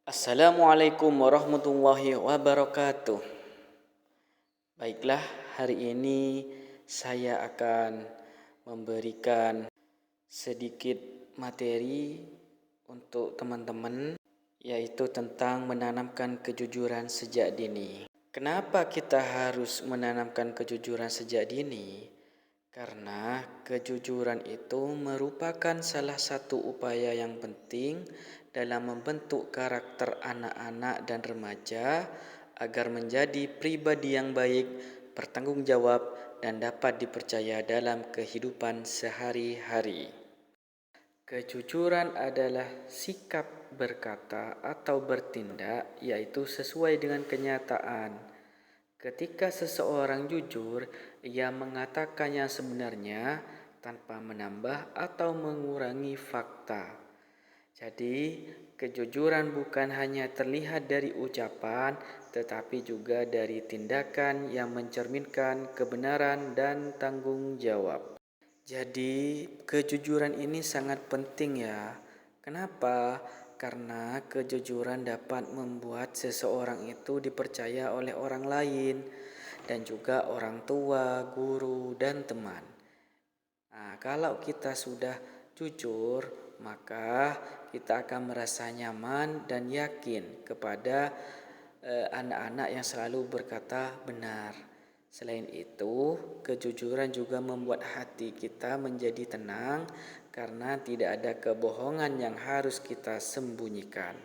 Assalamualaikum warahmatullahi wabarakatuh. Baiklah, hari ini saya akan memberikan sedikit materi untuk teman-teman, yaitu tentang menanamkan kejujuran sejak dini. Kenapa kita harus menanamkan kejujuran sejak dini? Karena kejujuran itu merupakan salah satu upaya yang penting dalam membentuk karakter anak-anak dan remaja agar menjadi pribadi yang baik, bertanggung jawab, dan dapat dipercaya dalam kehidupan sehari-hari. Kejujuran adalah sikap berkata atau bertindak, yaitu sesuai dengan kenyataan. Ketika seseorang jujur, ia mengatakan yang sebenarnya tanpa menambah atau mengurangi fakta. Jadi, kejujuran bukan hanya terlihat dari ucapan, tetapi juga dari tindakan yang mencerminkan kebenaran dan tanggung jawab. Jadi, kejujuran ini sangat penting ya. Kenapa? Karena kejujuran dapat membuat seseorang itu dipercaya oleh orang lain dan juga orang tua, guru, dan teman. Nah, kalau kita sudah jujur, maka kita akan merasa nyaman dan yakin kepada anak-anak yang selalu berkata benar. Selain itu, kejujuran juga membuat hati kita menjadi tenang karena tidak ada kebohongan yang harus kita sembunyikan.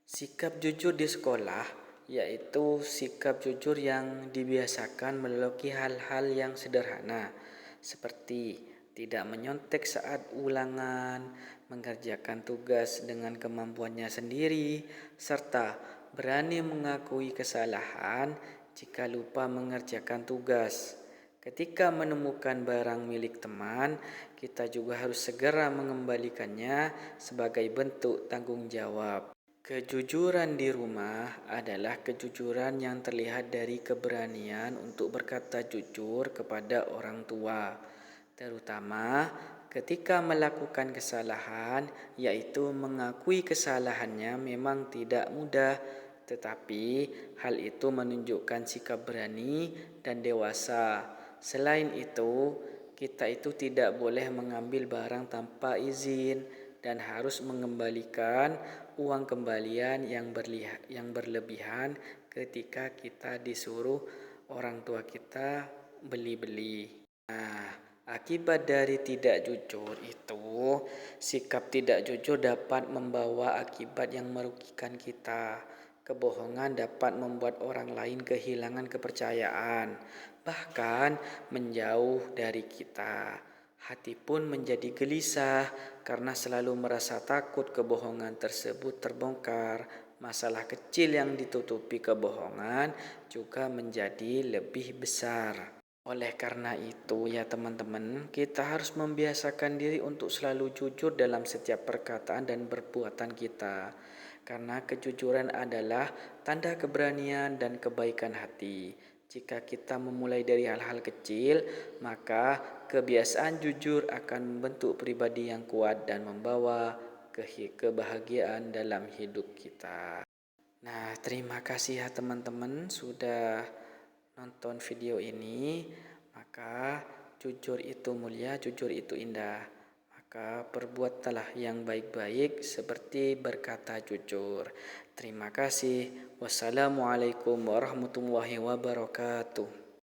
Sikap jujur di sekolah yaitu sikap jujur yang dibiasakan melalui hal-hal yang sederhana seperti tidak menyontek saat ulangan, mengerjakan tugas dengan kemampuannya sendiri, serta berani mengakui kesalahan jika lupa mengerjakan tugas. Ketika menemukan barang milik teman, kita juga harus segera mengembalikannya sebagai bentuk tanggung jawab. Kejujuran di rumah adalah kejujuran yang terlihat dari keberanian untuk berkata jujur kepada orang tua, terutama ketika melakukan kesalahan, yaitu mengakui kesalahannya memang tidak mudah, tetapi hal itu menunjukkan sikap berani dan dewasa. Selain itu, kita itu tidak boleh mengambil barang tanpa izin dan harus mengembalikan uang kembalian yang berlebihan ketika kita disuruh orang tua kita beli-beli. Nah, akibat dari tidak jujur itu, sikap tidak jujur dapat membawa akibat yang merugikan kita. Kebohongan dapat membuat orang lain kehilangan kepercayaan, bahkan menjauh dari kita. Hati pun menjadi gelisah karena selalu merasa takut kebohongan tersebut terbongkar. Masalah kecil yang ditutupi kebohongan juga menjadi lebih besar. Oleh karena itu ya teman-teman, kita harus membiasakan diri untuk selalu jujur dalam setiap perkataan dan perbuatan kita. Karena kejujuran adalah tanda keberanian dan kebaikan hati. Jika kita memulai dari hal-hal kecil, maka kebiasaan jujur akan membentuk pribadi yang kuat dan membawa kebahagiaan dalam hidup kita. Nah, terima kasih ya teman-teman sudah nonton video ini. Maka jujur itu mulia, jujur itu indah. Maka perbuatlah yang baik-baik seperti berkata jujur. Terima kasih. Wassalamualaikum warahmatullahi wabarakatuh.